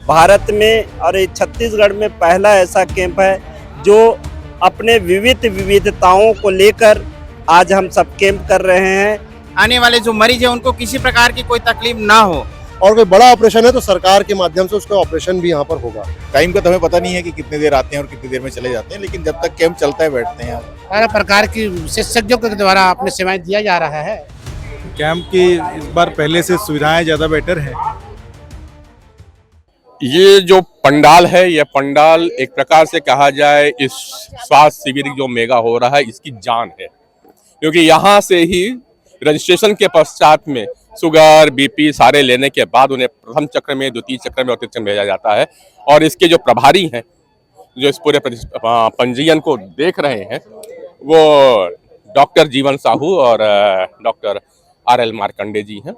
भारत में और ये छत्तीसगढ़ में पहला ऐसा कैंप है जो अपने विविधताओं को लेकर आज हम सब कैंप कर रहे हैं। आने वाले जो मरीज है उनको किसी प्रकार की कोई तकलीफ ना हो। और कोई बड़ा ऑपरेशन है तो सरकार के माध्यम से उसका ऑपरेशन भी यहाँ पर होगा। टाइम का तो हमें पता नहीं है कि कितनी देर आते हैं और कितनी देर में चले जाते हैं, लेकिन जब तक कैंप चलता है बैठते हैं। हर प्रकार की विशेषज्ञों के द्वारा अपने सेवाएं दिया जा रहा है। कैंप की इस बार पहले से सुविधाएं ज़्यादा बेटर है। ये जो पंडाल है, यह पंडाल एक प्रकार से कहा जाए इस स्वास्थ्य शिविर जो मेगा हो रहा है इसकी जान है, क्योंकि यहाँ से ही रजिस्ट्रेशन के पश्चात में शुगर बीपी सारे लेने के बाद उन्हें प्रथम चक्र में, द्वितीय चक्र में और तृतीय चक्र में भेजा जाता है। और इसके जो प्रभारी हैं जो इस पूरे पंजीयन को देख रहे हैं वो डॉक्टर जीवन साहू और डॉक्टर RL मार्कंडे जी हैं।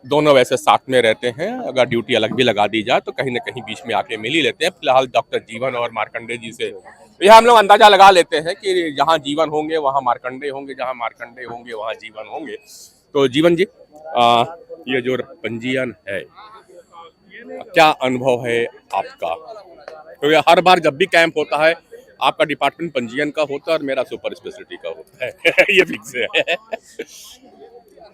दोनों वैसे साथ में रहते हैं, अगर ड्यूटी अलग भी लगा दी जाए तो कहीं ना कहीं बीच में आके मिल ही लेते हैं। फिलहाल डॉक्टर जीवन और मार्कंडे जी से यह हम लोग अंदाजा लगा लेते हैं कि जहाँ जीवन होंगे वहाँ मार्कंडे होंगे, जहाँ मार्कंडे होंगे वहाँ जीवन होंगे। तो जीवन जी, ये जो पंजीयन है क्या अनुभव है आपका? क्योंकि हर बार जब भी कैंप होता है आपका डिपार्टमेंट पंजीयन का होता है और मेरा सुपर स्पेशलिटी का होता है ये फिक्स है।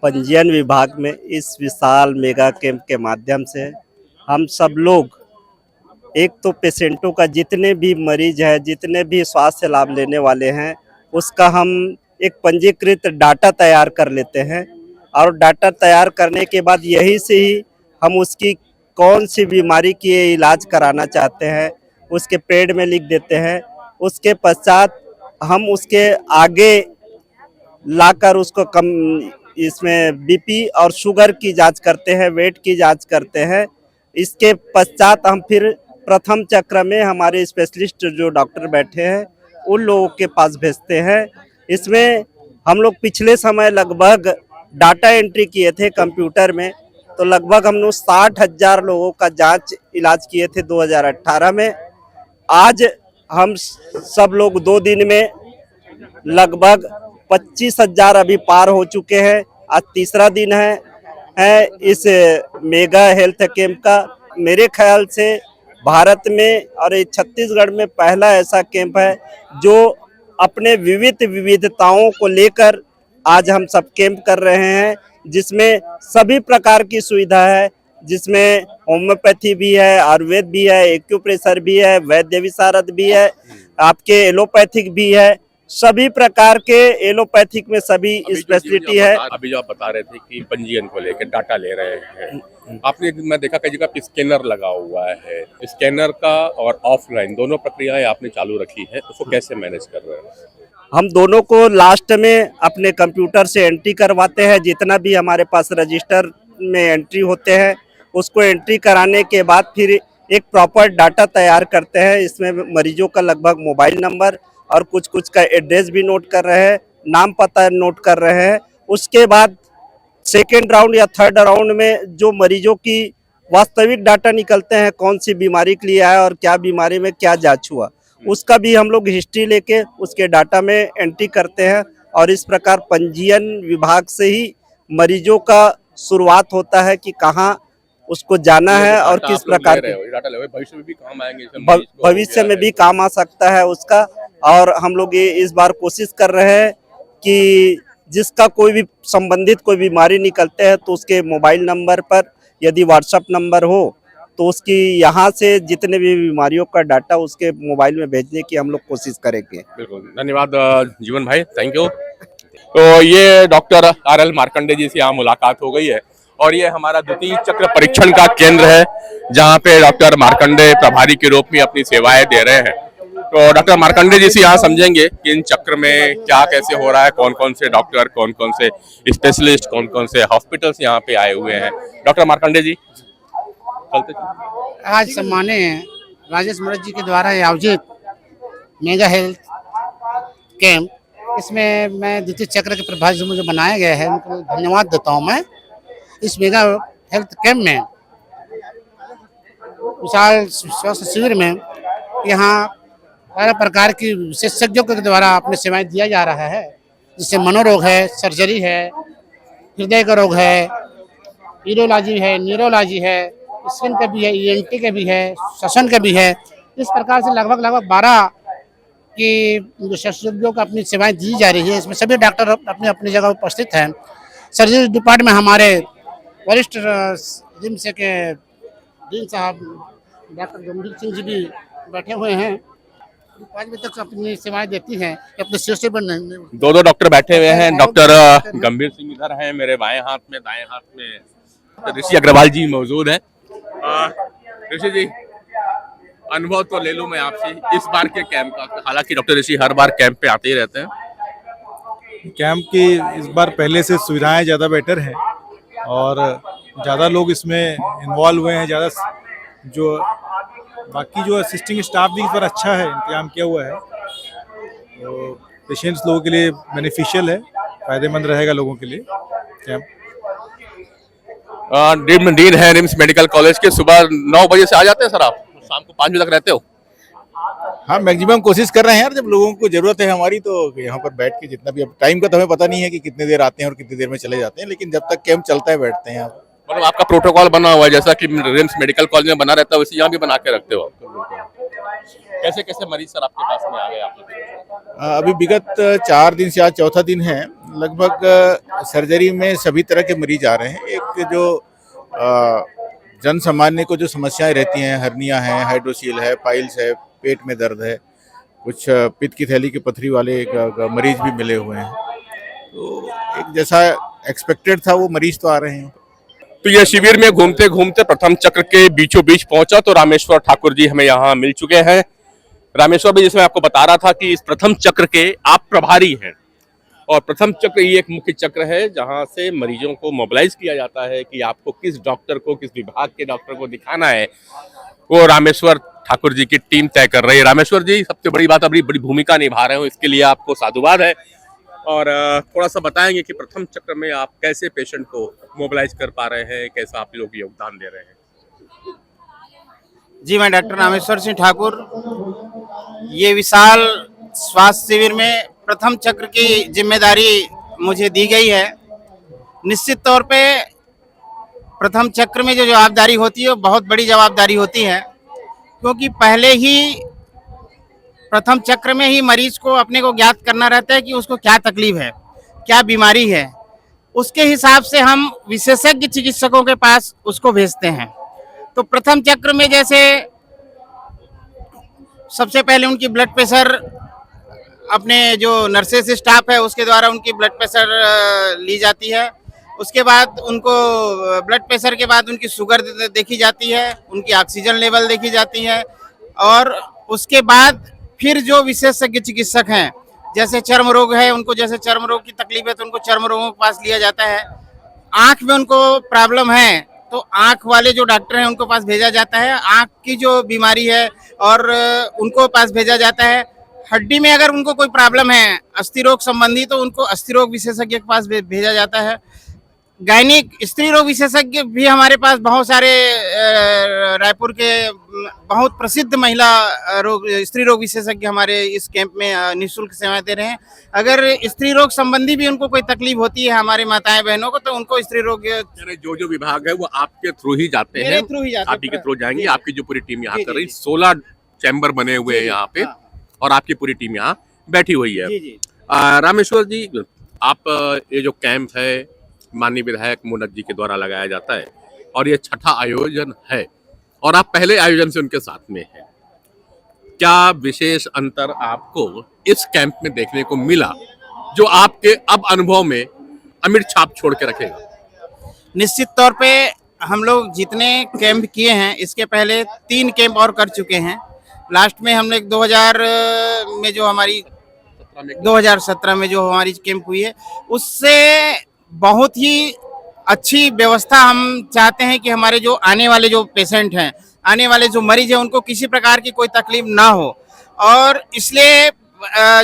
पंजीयन विभाग में इस विशाल मेगा कैंप के माध्यम से हम सब लोग एक तो पेशेंटों का जितने भी मरीज हैं, जितने भी स्वास्थ्य लाभ लेने वाले हैं, उसका हम एक पंजीकृत डाटा तैयार कर लेते हैं। और डाटा तैयार करने के बाद यही से ही हम उसकी कौन सी बीमारी की इलाज कराना चाहते हैं उसके पेड में लिख देते हैं। उसके पश्चात हम उसके आगे लाकर उसको कम इसमें बीपी और शुगर की जांच करते हैं, वेट की जांच करते हैं। इसके पश्चात हम फिर प्रथम चक्र में हमारे स्पेशलिस्ट जो डॉक्टर बैठे हैं उन लोगों के पास भेजते हैं। इसमें हम लोग पिछले समय लगभग डाटा एंट्री किए थे कंप्यूटर में, तो लगभग हम लोग 60,000 लोगों का जांच इलाज किए थे 2018 में। आज हम सब लोग 2 दिन में लगभग 25,000 अभी पार हो चुके हैं। आज तीसरा दिन है इस मेगा हेल्थ कैंप का। मेरे ख्याल से भारत में और ये छत्तीसगढ़ में पहला ऐसा कैंप है जो अपने विविधताओं को लेकर आज हम सब कैंप कर रहे हैं, जिसमें सभी प्रकार की सुविधा है, जिसमें होम्योपैथी भी है, आयुर्वेद भी है, एक्यूप्रेशर भी है, वैद्य विशारद भी है, आपके एलोपैथिक भी है। सभी प्रकार के एलोपैथिक में सभी स्पेशलिटी है। अभी जो आप बता रहे थे कि पंजीयन को लेकर डाटा ले रहे हैं, आपने मैं देखा कई जगह स्कैनर लगा हुआ है। स्कैनर का और ऑफलाइन दोनों प्रक्रियाएं आपने चालू रखी है, उसको कैसे मैनेज कर रहे हैं? हम दोनों को लास्ट में अपने कंप्यूटर से एंट्री करवाते हैं। जितना भी हमारे पास रजिस्टर में एंट्री होते हैं उसको एंट्री कराने के बाद फिर एक प्रॉपर डाटा तैयार करते हैं। इसमें मरीजों का लगभग मोबाइल नंबर और कुछ का एड्रेस भी नोट कर रहे हैं, नाम पता नोट कर रहे हैं। उसके बाद सेकेंड राउंड या थर्ड राउंड में जो मरीजों की वास्तविक डाटा निकलते हैं, कौन सी बीमारी के लिए आया और क्या बीमारी में क्या जांच हुआ, उसका भी हम लोग हिस्ट्री लेके उसके डाटा में एंट्री करते हैं। और इस प्रकार पंजीयन विभाग से ही मरीजों का शुरुआत होता है कि कहाँ उसको जाना है और किस प्रकार के भविष्य में भी काम आएंगे, भविष्य में भी काम आ सकता है उसका। और हम लोग ये इस बार कोशिश कर रहे हैं कि जिसका कोई भी संबंधित कोई बीमारी निकलते हैं तो उसके मोबाइल नंबर पर यदि व्हाट्सएप नंबर हो तो उसकी यहाँ से जितने भी बीमारियों का डाटा उसके मोबाइल में भेजने की हम लोग कोशिश करेंगे। बिल्कुल, धन्यवाद जीवन भाई, थैंक यू। तो ये डॉक्टर RL मार्कंडे जी से यहाँ मुलाकात हो गई है और ये हमारा द्वितीय चक्र परीक्षण का केंद्र है जहाँ पे डॉक्टर मार्कंडे प्रभारी के रूप में अपनी सेवाएं दे रहे हैं। तो डॉक्टर मार्कंडे जी से यहाँ समझेंगे कि इन चक्र में क्या कैसे हो रहा है, कौन कौन से डॉक्टर, कौन कौन से स्पेशलिस्ट, कौन कौन से हॉस्पिटल्स यहाँ पे आए हुए हैं। डॉक्टर मार्कंडे जी, आज सम्माननीय राजेश मरद जी के द्वारा आयोजित मेगा हेल्थ कैंप, इसमें मैं द्वितीय चक्र के प्रभारी जो मुझे बनाया गया है उनको धन्यवाद देता हूँ। मैं इस मेगा हेल्थ कैंप में विशाल स्वास्थ्य शिविर में यहाँ हर प्रकार की विशेषज्ञों के द्वारा अपने सेवाएं दिया जा रहा है, जिससे मनोरोग है, सर्जरी है, हृदय का रोग है, यूरोलॉजी है, न्यूरोलॉजी है, स्किन का भी है, ENT का भी है, श्वसन का भी है। इस प्रकार से लगभग 12 की विशेषज्ञों को अपनी सेवाएं दी जा रही है। इसमें सभी डॉक्टर अपनी अपनी जगह उपस्थित हैं। सर्जरी डिपार्टमेंट में हमारे वरिष्ठ जिम्स के डीन साहब डॉक्टर गंभीर सिंह जी भी बैठे हुए हैं। 5 बजे तक अपनी सेवाएं देती हैं। अपने सिर पर दो डॉक्टर बैठे हुए हैं। डॉक्टर गंभीर सिंह इधर हैं, मेरे बाएं हाथ में, दाएं हाथ में ऋषि अग्रवाल जी मौजूद हैं। ऋषि जी, अनुभव तो ले लूं मैं आपसे इस बार के कैंप का। हालांकि डॉक्टर ऋषि हर बार कैंप पे आते ही रहते हैं। कैंप की इस बार पहले से सुविधाएं ज़्यादा बेटर हैं और ज़्यादा लोग इसमें इन्वॉल्व हुए हैं। ज़्यादा जो बाकी जो असिस्टिंग स्टाफ भी इस बार अच्छा है, इंतजाम किया हुआ है, तो पेशेंट्स लोगों के लिए बेनिफिशियल है, फ़ायदेमंद रहेगा लोगों के लिए कैंप। डीन है रिम्स मेडिकल कॉलेज के। सुबह 9 बजे से आ जाते हैं सर आप, शाम को 5 बजे तक रहते हो? हाँ, मैक्सिमम कोशिश कर रहे हैं यार। जब लोगों को जरूरत है हमारी तो यहाँ पर बैठ के जितना भी, अब टाइम का तो हमें पता नहीं है कि कितने देर आते हैं और कितनी देर में चले जाते हैं, लेकिन जब तक कैंप चलता है बैठते हैं यहाँ। मतलब आपका प्रोटोकॉल बना हुआ है जैसा कि रिम्स मेडिकल कॉलेज में बना रहता है, वैसे यहाँ भी बना के रखते हो? कैसे कैसे मरीज सर आपके पास में आ गए आपके? अभी विगत 4 दिन से आज चौथा दिन है। लगभग सर्जरी में सभी तरह के मरीज आ रहे हैं। एक जो जन सामान्य को जो समस्याएं रहती हैं, हर्निया है, हाइड्रोसील है, पाइल्स है, पेट में दर्द है, कुछ पित्त की थैली की पथरी वाले मरीज भी मिले हुए हैं। तो एक जैसा एक्सपेक्टेड था वो मरीज तो आ रहे हैं। तो ये शिविर में घूमते घूमते प्रथम चक्र के बीचों बीच पहुंचा तो रामेश्वर ठाकुर जी हमें यहाँ मिल चुके हैं। रामेश्वर भाई, जिसमें आपको बता रहा था कि इस प्रथम चक्र के आप प्रभारी हैं और प्रथम चक्र ये एक मुख्य चक्र है जहां से मरीजों को मोबिलाइज किया जाता है कि आपको किस डॉक्टर को, किस विभाग के डॉक्टर को दिखाना है, वो रामेश्वर ठाकुर जी की टीम तय कर रही है। रामेश्वर जी, सबसे बड़ी बात, अपनी बड़ी भूमिका निभा रहे हो, इसके लिए आपको साधुवाद है। और थोड़ा सा बताएंगे कि प्रथम चक्र में आप कैसे पेशेंट को मोबिलाइज कर पा रहे हैं, कैसा आप लोग योगदान दे रहे हैं? जी, मैं डॉक्टर रामेश्वर सिंह ठाकुर। ये विशाल स्वास्थ्य शिविर में प्रथम चक्र की जिम्मेदारी मुझे दी गई है। निश्चित तौर पे प्रथम चक्र में जो जवाबदारी होती है वो बहुत बड़ी जवाबदारी होती है, क्योंकि पहले ही प्रथम चक्र में ही मरीज को अपने को ज्ञात करना रहता है कि उसको क्या तकलीफ है, क्या बीमारी है। उसके हिसाब से हम विशेषज्ञ चिकित्सकों के पास उसको भेजते हैं। तो प्रथम चक्र में जैसे सबसे पहले उनकी ब्लड प्रेशर, अपने जो नर्सेस स्टाफ है उसके द्वारा उनकी ब्लड प्रेशर ली जाती है। उसके बाद उनको ब्लड प्रेशर के बाद उनकी शुगर देखी जाती है, उनकी ऑक्सीजन लेवल देखी जाती है। और उसके बाद फिर जो विशेषज्ञ चिकित्सक हैं, जैसे चर्म रोग है, उनको जैसे चर्म रोग की तकलीफ है तो उनको चर्म रोगों के पास लिया जाता है। आँख में उनको प्रॉब्लम है तो आँख वाले जो डॉक्टर हैं उनको पास भेजा जाता है। आँख की जो बीमारी है और उनको पास भेजा जाता है। हड्डी में अगर उनको कोई प्रॉब्लम है अस्थि रोग संबंधी तो उनको अस्थि रोग विशेषज्ञ के पास भेजा जाता है। गायनिक स्त्री रोग विशेषज्ञ भी हमारे पास बहुत सारे, रायपुर के बहुत प्रसिद्ध महिला स्त्री रोग विशेषज्ञ हमारे इस कैंप में निःशुल्क सेवाएं दे रहे हैं। अगर स्त्री रोग संबंधी भी उनको कोई तकलीफ होती है हमारे माताएं बहनों को, तो उनको स्त्री रोग, जो विभाग है वो आपके थ्रू ही जाते हैं, थ्रू ही जाते हैं, आप ही के थ्रू जाएंगे। आपकी जो पूरी टीम यहाँ कर रही, 16 चैम्बर बने हुए हैं यहाँ पे और आपकी पूरी टीम यहाँ बैठी हुई है। रामेश्वर जी, आप ये जो कैंप है माननीय विधायक मोनक जी के द्वारा लगाया जाता है और ये 6ठा आयोजन है और आप पहले आयोजन से उनके साथ में हैं, क्या विशेष अंतर आपको इस कैंप में देखने को मिला जो आपके अब अनुभव में अमिट छाप छोड़ के रखेगा? निश्चित तौर पे हम लोग जितने कैंप किए हैं, इसके पहले 3 कैंप और कर चुके हैं। लास्ट में हमने 2017 में जो हमारी कैंप हुई है, उससे बहुत ही अच्छी व्यवस्था हम चाहते हैं कि हमारे जो आने वाले जो पेशेंट हैं, आने वाले जो मरीज हैं, उनको किसी प्रकार की कोई तकलीफ ना हो। और इसलिए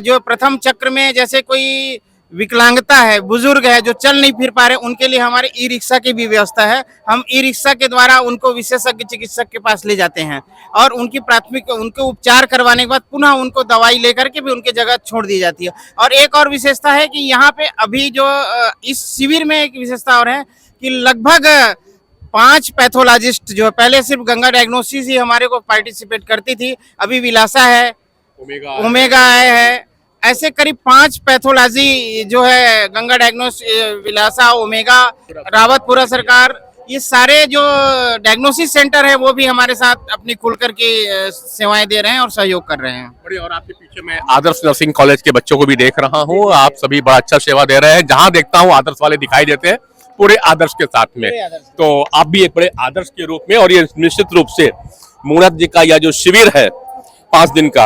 जो प्रथम चक्र में जैसे कोई विकलांगता है, बुजुर्ग है जो चल नहीं फिर पा रहे, उनके लिए हमारे ई रिक्शा की भी व्यवस्था है। हम ई रिक्शा के द्वारा उनको विशेषज्ञ चिकित्सक के पास ले जाते हैं और उनकी प्राथमिक उनको उपचार करवाने के बाद पुनः उनको दवाई लेकर के भी उनके जगह छोड़ दी जाती है। और एक और विशेषता है कि यहाँ पे अभी जो इस शिविर में एक विशेषता और है कि लगभग 5 पैथोलॉजिस्ट जो पहले सिर्फ गंगा डायग्नोसिस ही हमारे को पार्टिसिपेट करती थी, अभी विलासा है, ओमेगा है, ऐसे करीब 5 पैथोलॉजी जो है गंगा डायग्नोस, विलासा, ओमेगा, रावतपुरा सरकार, ये सारे जो डायग्नोसिस सेंटर है वो भी हमारे साथ अपनी खुलकर की सेवाएं दे रहे हैं और सहयोग कर रहे हैं। बढ़िया। और आपके पीछे मैं आदर्श नर्सिंग कॉलेज के बच्चों को भी देख रहा हूँ, आप सभी बड़ा अच्छा सेवा दे रहे हैं, जहाँ देखता हूँ आदर्श वाले दिखाई देते हैं पूरे आदर्श के साथ में। तो आप भी एक बड़े आदर्श के रूप में, और ये निश्चित रूप से मूर्त जी का यह जो शिविर है 5 दिन का,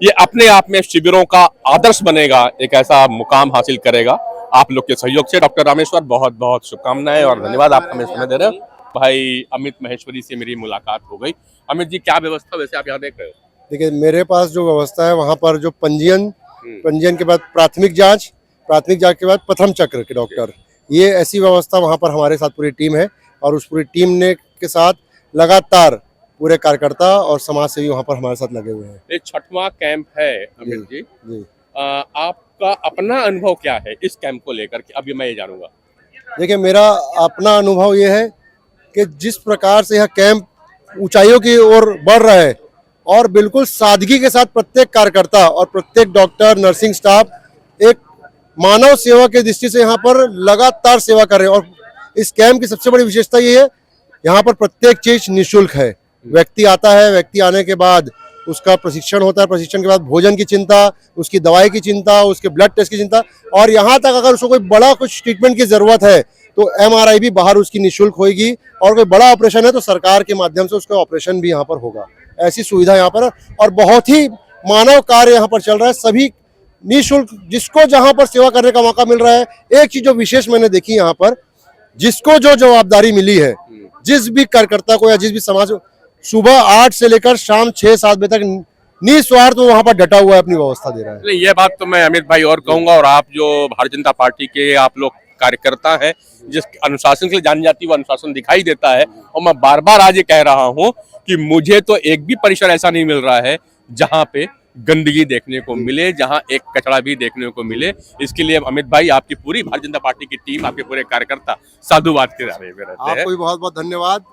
ये अपने आप में शिविरों का आदर्श बनेगा, एक ऐसा मुकाम हासिल करेगा आप लोग के सहयोग से। डॉक्टर रामेश्वर, बहुत बहुत शुभकामनाएं और धन्यवाद, आप हमें समय दे रहे हो। भाई अमित महेश्वरी से मेरी मुलाकात हो गई। अमित जी, क्या व्यवस्था वैसे आप यहाँ देख रहे हो? देखिए, मेरे पास जो व्यवस्था है वहाँ पर जो पंजीयन के बाद प्राथमिक जांच के बाद प्रथम चक्र के डॉक्टर, ये ऐसी व्यवस्था वहाँ पर हमारे साथ पूरी टीम है, और उस पूरी टीम ने के साथ लगातार पूरे कार्यकर्ता और समाज सेवी वहाँ पर हमारे साथ लगे हुए हैं। ये 6वां कैंप है अमित जी, जी। आपका अपना अनुभव क्या है इस कैंप को लेकर के, अभी मैं ये जानूंगा। देखिए, मेरा अपना अनुभव ये है कि जिस प्रकार से यह कैंप ऊंचाइयों की ओर बढ़ रहा है, और बिल्कुल सादगी के साथ प्रत्येक कार्यकर्ता और प्रत्येक डॉक्टर, नर्सिंग स्टाफ एक मानव सेवा की दृष्टि से यहाँ पर लगातार सेवा कर रहे हैं। और इस कैंप की सबसे बड़ी विशेषता ये है, यहाँ पर प्रत्येक चीज निःशुल्क है। व्यक्ति आता है, व्यक्ति आने के बाद उसका प्रशिक्षण होता है, प्रशिक्षण के बाद भोजन की चिंता, उसकी दवाई की चिंता, उसके ब्लड टेस्ट की चिंता, और यहाँ तक अगर उसको कोई बड़ा कुछ ट्रीटमेंट की जरूरत है तो MRI भी बाहर उसकी निःशुल्क होगी, और कोई बड़ा ऑपरेशन है तो सरकार के माध्यम से उसका ऑपरेशन भी यहाँ पर होगा। ऐसी सुविधा यहाँ पर, और बहुत ही मानव कार्य यहाँ पर चल रहा है, सभी निःशुल्क, जिसको जहाँ पर सेवा करने का मौका मिल रहा है। एक चीज जो विशेष मैंने देखी यहाँ पर, जिसको जो जवाबदारी मिली है, जिस भी कार्यकर्ता को या जिस भी समाज, सुबह 8 से लेकर शाम 6-7 बजे तक निस्वार्थ वहाँ पर डटा हुआ है, अपनी व्यवस्था दे रहा है। नहीं, ये बात तो मैं अमित भाई और कहूंगा, और आप जो भारतीय जनता पार्टी के आप लोग कार्यकर्ता हैं, जिस अनुशासन के लिए जानी जाती है वो अनुशासन दिखाई देता है। और मैं बार बार आज ये कह रहा हूँ कि मुझे तो एक भी परिसर ऐसा नहीं मिल रहा है जहाँ पे गंदगी देखने को मिले, जहाँ एक कचरा भी देखने को मिले। इसके लिए अमित भाई, आपकी पूरी भारतीय जनता पार्टी की टीम, आपके पूरे कार्यकर्ता साधुवाद के दायरे में रहते हैं। आपको भी बहुत बहुत धन्यवाद।